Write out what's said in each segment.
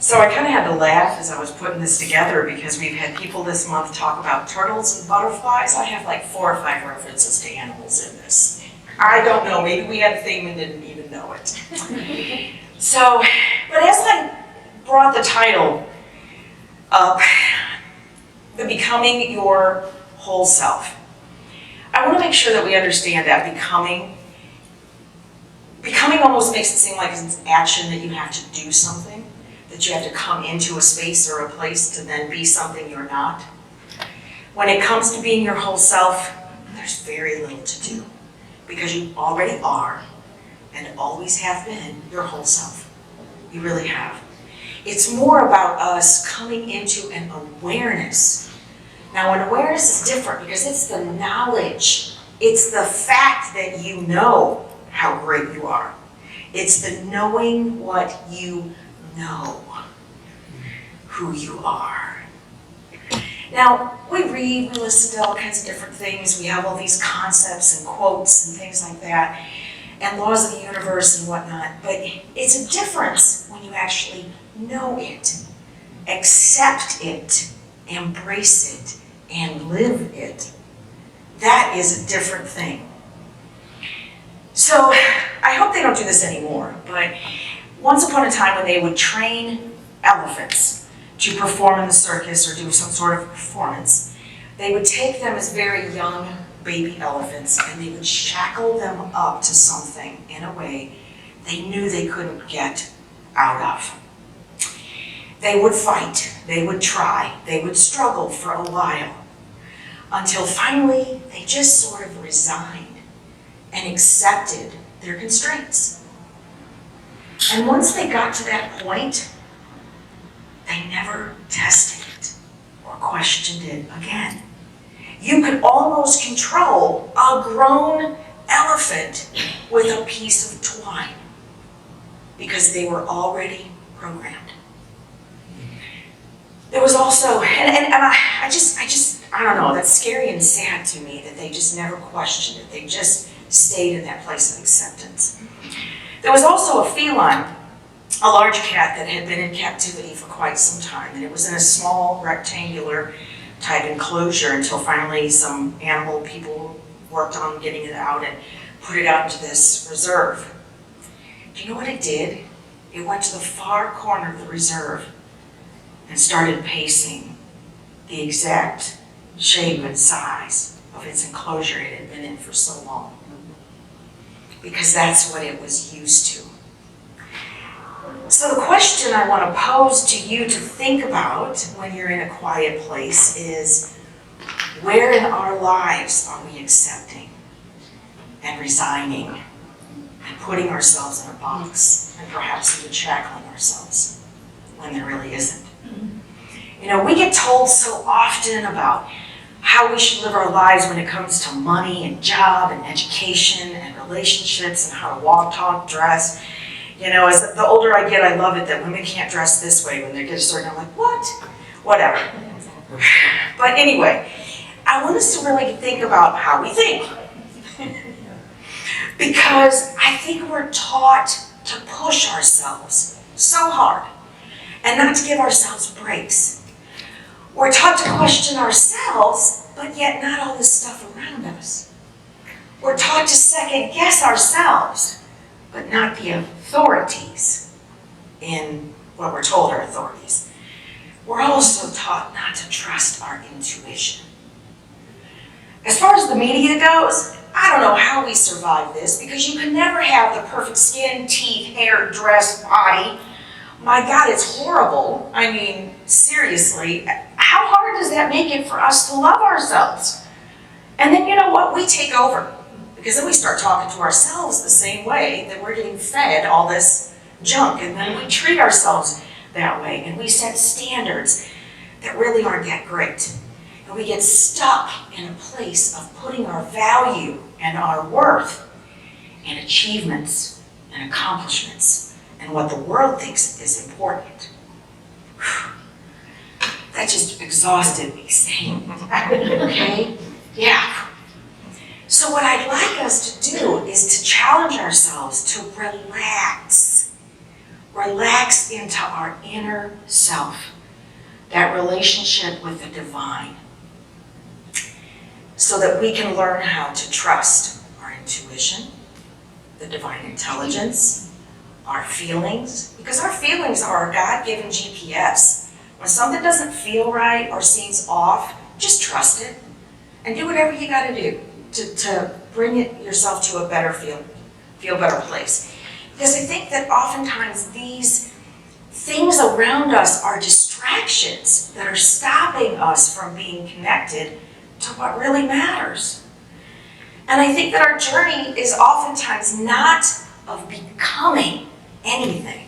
So I kind of had to laugh as I was putting this together because we've had people this month talk about turtles and butterflies. I have like 4 or 5 references to animals in this. I don't know, maybe we had a theme and didn't even know it. So, but as I brought the title up, the becoming your whole self, I want to make sure that we understand that becoming almost makes it seem like it's an action that you have to do something, that you have to come into a space or a place to then be something you're not. When it comes to being your whole self, there's very little to do because you already are and always have been your whole self. You really have. It's more about us coming into an awareness. Now, an awareness is different because it's the knowledge. It's the fact that you know how great you are. It's the knowing what you know, who you are. Now, we read, we listen to all kinds of different things. We have all these concepts and quotes and things like that, and laws of the universe and whatnot. But it's a difference when you actually know it, accept it, embrace it, and live it. That is a different thing. So I hope they don't do this anymore, but once upon a time when they would train elephants to perform in the circus or do some sort of performance, they would take them as very young baby elephants and they would shackle them up to something in a way they knew they couldn't get out of. They would fight, they would try, they would struggle for a while, until finally they just sort of resigned and accepted their constraints. And once they got to that point, they never tested it or questioned it again. You could almost control a grown elephant with a piece of twine because they were already programmed. There was also, and I don't know, that's scary and sad to me that they just never questioned it. They just stayed in that place of acceptance. There was also a feline, a large cat that had been in captivity for quite some time, and it was in a small rectangular type enclosure until finally some animal people worked on getting it out and put it out into this reserve. Do you know what it did? It went to the far corner of the reserve and started pacing the exact shape and size of its enclosure it had been in for so long, because that's what it was used to. So the question I want to pose to you to think about when you're in a quiet place is, where in our lives are we accepting and resigning and putting ourselves in a box and perhaps even shackling ourselves when there really isn't? You know, we get told so often about how we should live our lives when it comes to money and job and education and relationships and how to walk, talk, dress. You know, as the older I get, I love it that women can't dress this way when they get a certain, I'm like, what? Whatever. But anyway, I want us to really think about how we think. Because I think we're taught to push ourselves so hard and not to give ourselves breaks. We're taught to question ourselves, but yet not all this stuff around us. We're taught to second guess ourselves, but not the authorities in what we're told are authorities. We're also taught not to trust our intuition. As far as the media goes, I don't know how we survive this, because you can never have the perfect skin, teeth, hair, dress, body. My God, it's horrible. I mean, seriously, how hard does that make it for us to love ourselves? And then you know what? We take over. Because then we start talking to ourselves the same way that we're getting fed all this junk. And then we treat ourselves that way. And we set standards that really aren't that great. And we get stuck in a place of putting our value and our worth in achievements and accomplishments and what the world thinks is important. That just exhausted me saying that, okay? Yeah. So what I'd like us to do is to challenge ourselves to relax relax into our inner self, that relationship with the divine, so that we can learn how to trust our intuition, the divine intelligence, our feelings, because our feelings are our God-given GPS. When something doesn't feel right or seems off, just trust it and do whatever you got to do to bring yourself to a better feel better place. Because I think that oftentimes these things around us are distractions that are stopping us from being connected to what really matters. And I think that our journey is oftentimes not of becoming anything.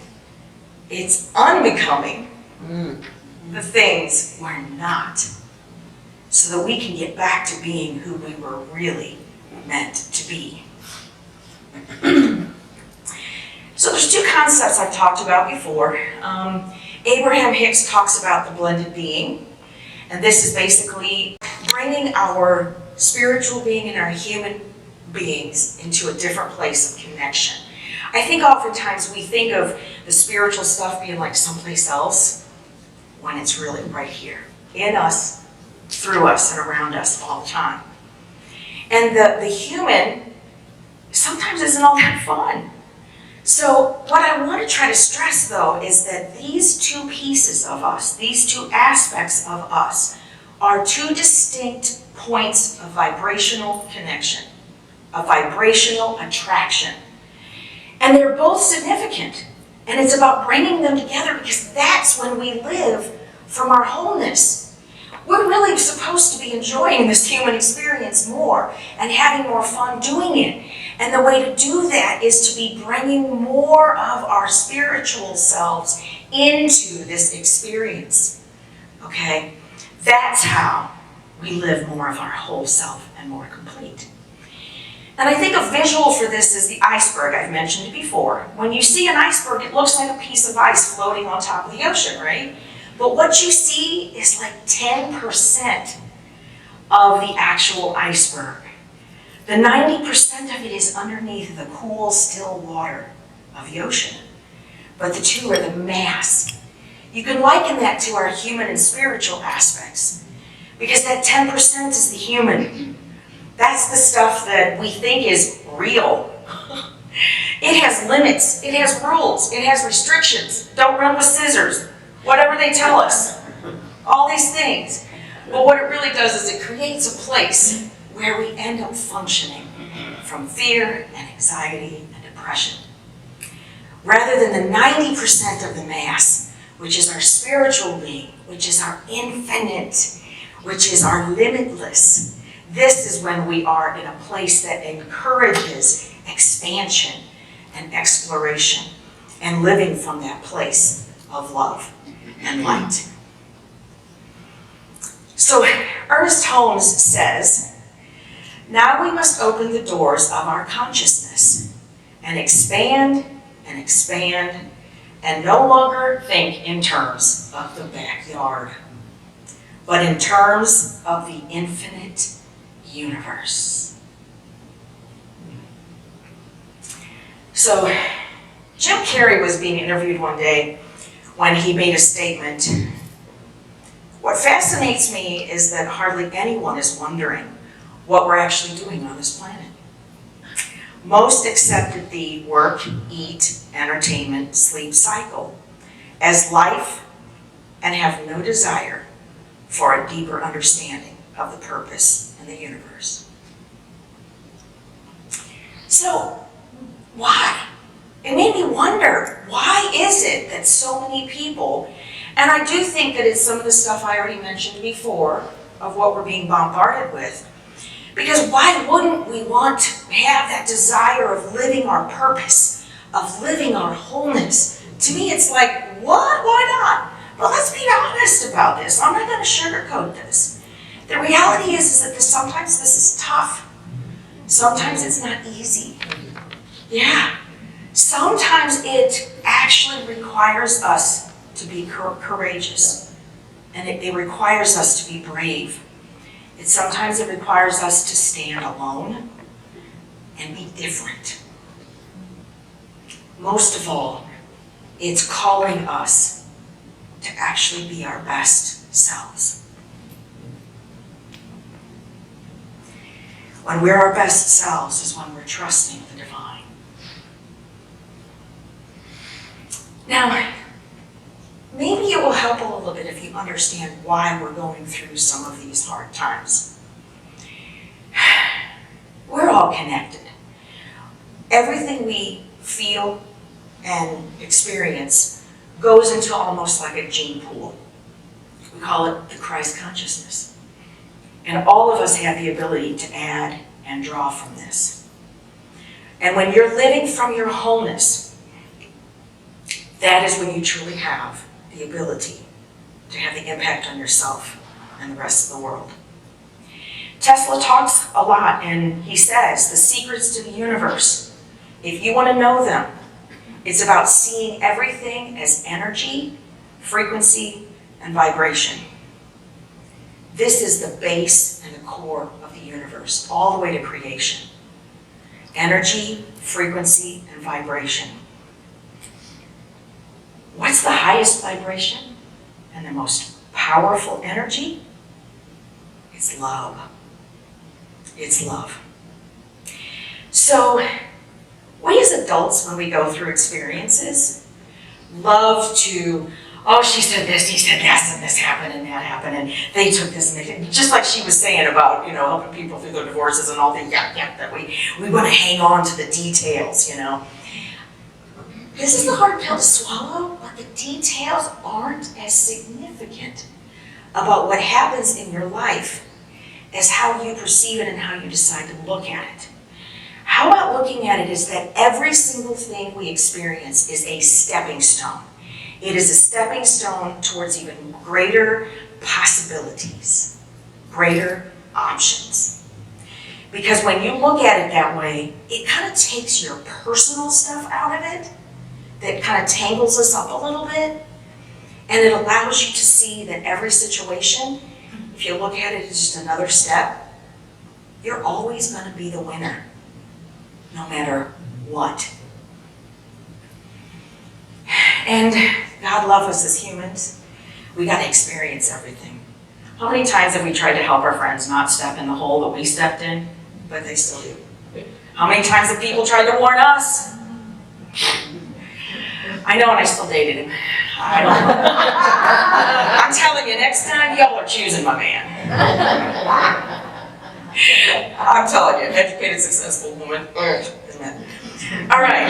It's unbecoming the things we're not, so that we can get back to being who we were really meant to be. So there's two concepts I've talked about before. Abraham Hicks talks about the blended being, and this is basically bringing our spiritual being and our human beings into a different place of connection. I think oftentimes we think of the spiritual stuff being like someplace else, when it's really right here, in us, through us, and around us all the time. And the human sometimes isn't all that fun. So what I want to try to stress, though, is that these two pieces of us, these two aspects of us, are two distinct points of vibrational connection, of vibrational attraction. And they're both significant. And it's about bringing them together, because that's when we live from our wholeness. We're really supposed to be enjoying this human experience more and having more fun doing it. And the way to do that is to be bringing more of our spiritual selves into this experience. Okay? That's how we live more of our whole self and more complete. And I think a visual for this is the iceberg. I've mentioned it before. When you see an iceberg, it looks like a piece of ice floating on top of the ocean, right? But what you see is like 10% of the actual iceberg. The 90% of it is underneath the cool, still water of the ocean. But the two are the mass. You can liken that to our human and spiritual aspects, because that 10% is the human. That's the stuff that we think is real. It has limits, it has rules, it has restrictions. Don't run with scissors, whatever they tell us. All these things. But what it really does is it creates a place where we end up functioning from fear and anxiety and depression. Rather than the 90% of the mass, which is our spiritual being, which is our infinite, which is our limitless. This is when we are in a place that encourages expansion and exploration and living from that place of love and light. So Ernest Holmes says, now we must open the doors of our consciousness and expand and no longer think in terms of the backyard, but in terms of the infinite universe. So Jim Carrey was being interviewed one day when he made a statement. What fascinates me is that hardly anyone is wondering what we're actually doing on this planet. Most accepted the work, eat, entertainment, sleep cycle as life and have no desire for a deeper understanding of the purpose in the universe. So, why? It made me wonder, why is it that so many people, and I do think that it's some of the stuff I already mentioned before of what we're being bombarded with, because why wouldn't we want to have that desire of living our purpose, of living our wholeness? To me, it's like, what? Why not? Well, let's be honest about this. I'm not going to sugarcoat this. The reality is that sometimes this is tough. Sometimes it's not easy. Yeah. Sometimes it actually requires us to be courageous. And it requires us to be brave. Sometimes it requires us to stand alone and be different. Most of all, It's calling us to actually be our best selves. When we're our best selves is when we're trusting the divine. Now, maybe it will help a little bit if you understand why we're going through some of these hard times. We're all connected. Everything we feel and experience goes into almost like a gene pool. We call it the Christ consciousness. And all of us have the ability to add and draw from this. And when you're living from your wholeness, that is when you truly have the ability to have the impact on yourself and the rest of the world. Tesla talks a lot, and he says the secrets to the universe, if you want to know them, it's about seeing everything as energy, frequency, and vibration. This is the base and the core of the universe, all the way to creation. Energy, frequency, and vibration. What's the highest vibration and the most powerful energy? It's love. It's love. So, we as adults, when we go through experiences, love to, oh, she said this, he said this, and this happened, and that happened, and they took this, and they did. Just like she was saying about, helping people through their divorces and all the that we want to hang on to the details, This is the hard pill to swallow, but the details aren't as significant about what happens in your life as how you perceive it and how you decide to look at it. How about looking at it is that every single thing we experience is a stepping stone. It is a stepping stone towards even greater possibilities, greater options. Because when you look at it that way, it kind of takes your personal stuff out of it, that kind of tangles us up a little bit, and it allows you to see that every situation, if you look at it as just another step, you're always going to be the winner, no matter what. And God loves us as humans. We got to experience everything. How many times have we tried to help our friends not step in the hole that we stepped in, but they still do? How many times have people tried to warn us? I know, and I still dated him. I don't know. I'm telling you, next time, y'all are choosing my man. I'm telling you, educated, successful woman. All right,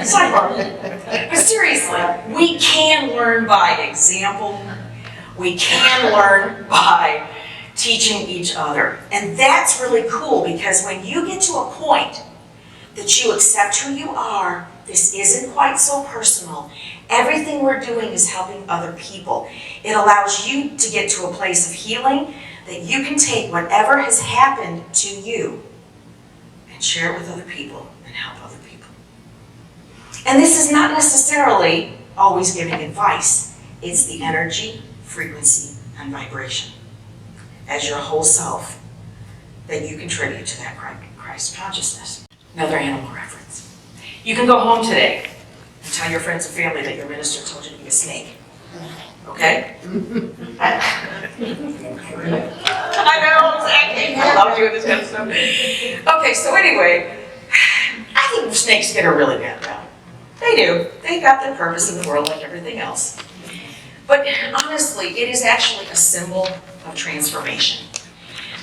sidebar. But seriously, we can learn by example. We can learn by teaching each other. And that's really cool, because when you get to a point that you accept who you are, this isn't quite so personal. Everything we're doing is helping other people. It allows you to get to a place of healing that you can take whatever has happened to you and share it with other people and help other people. And this is not necessarily always giving advice. It's the energy, frequency, and vibration as your whole self that you contribute to that Christ consciousness. Another animal reference. You can go home today and tell your friends and family that your minister told you to be a snake. Okay? I know, exactly. I love doing this kind of stuff. Okay, so anyway, I think snakes get a really bad rap. They do. They got their purpose in the world like everything else. But honestly, it is actually a symbol of transformation.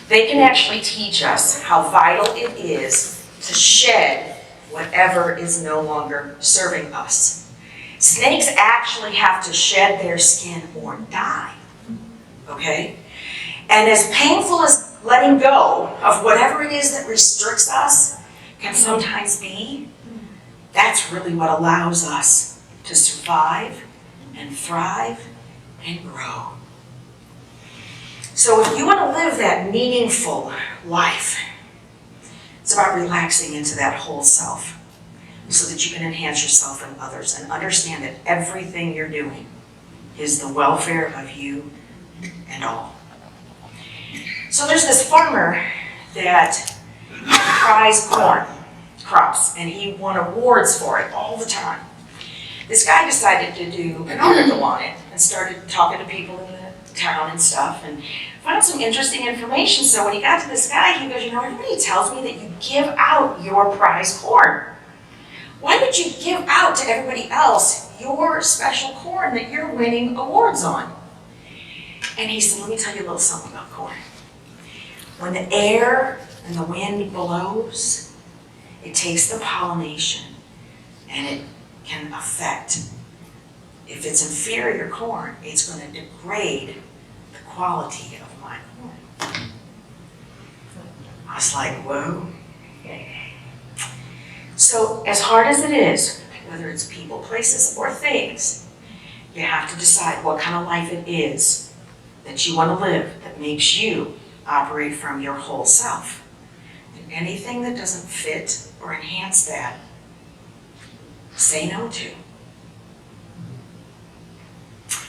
They can actually teach us how vital it is to shed whatever is no longer serving us. Snakes actually have to shed their skin or die, okay? And as painful as letting go of whatever it is that restricts us can sometimes be, that's really what allows us to survive and thrive and grow. So if you want to live that meaningful life, it's about relaxing into that whole self so that you can enhance yourself and others and understand that everything you're doing is the welfare of you and all. So there's this farmer that cries corn crops, and he won awards for it all the time. This guy decided to do an article on it and started talking to people in the town and stuff and found some interesting information. So when he got to this guy, he goes, everybody tells me that you give out your prize corn. Why would you give out to everybody else your special corn that you're winning awards on? And he said, let me tell you a little something about corn. When the air and the wind blows, it takes the pollination and it can affect, if it's inferior corn, it's going to degrade the quality of my corn. I was like, whoa. So as hard as it is, whether it's people, places, or things, you have to decide what kind of life it is that you want to live that makes you operate from your whole self. And anything that doesn't fit or enhance that, say no to.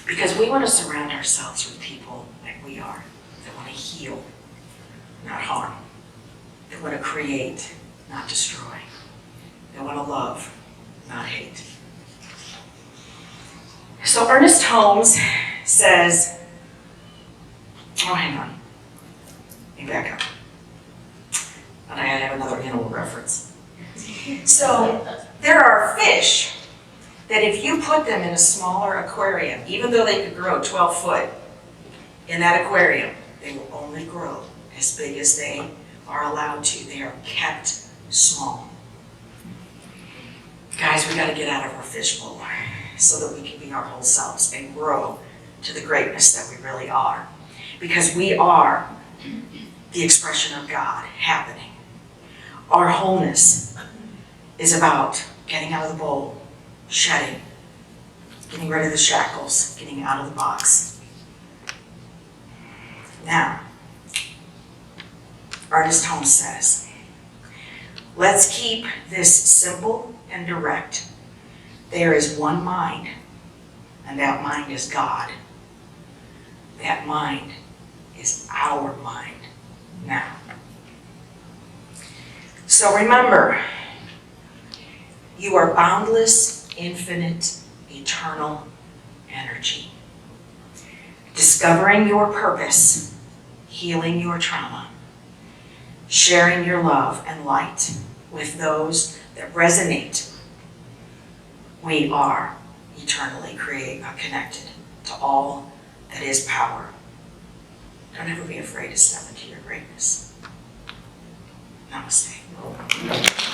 Because we want to surround ourselves with people like we are, that want to heal, not harm, that want to create, not destroy, that want to love, not hate. So Ernest Holmes says, hang on, let me back up. And I have another animal reference. So there are fish that if you put them in a smaller aquarium, even though they could grow 12 foot in that aquarium, they will only grow as big as they are allowed to. They are kept small. Guys, we got to get out of our fishbowl so that we can be our whole selves and grow to the greatness that we really are. Because we are the expression of God happening. Our wholeness is about getting out of the bowl, shedding, getting rid of the shackles, getting out of the box. Now, Ernest Holmes says, let's keep this simple and direct. There is one mind, and that mind is God. That mind is our mind now. So remember, you are boundless, infinite, eternal energy. Discovering your purpose, healing your trauma, sharing your love and light with those that resonate. We are eternally connected to all that is power. Don't ever be afraid to step into your greatness. Namaste.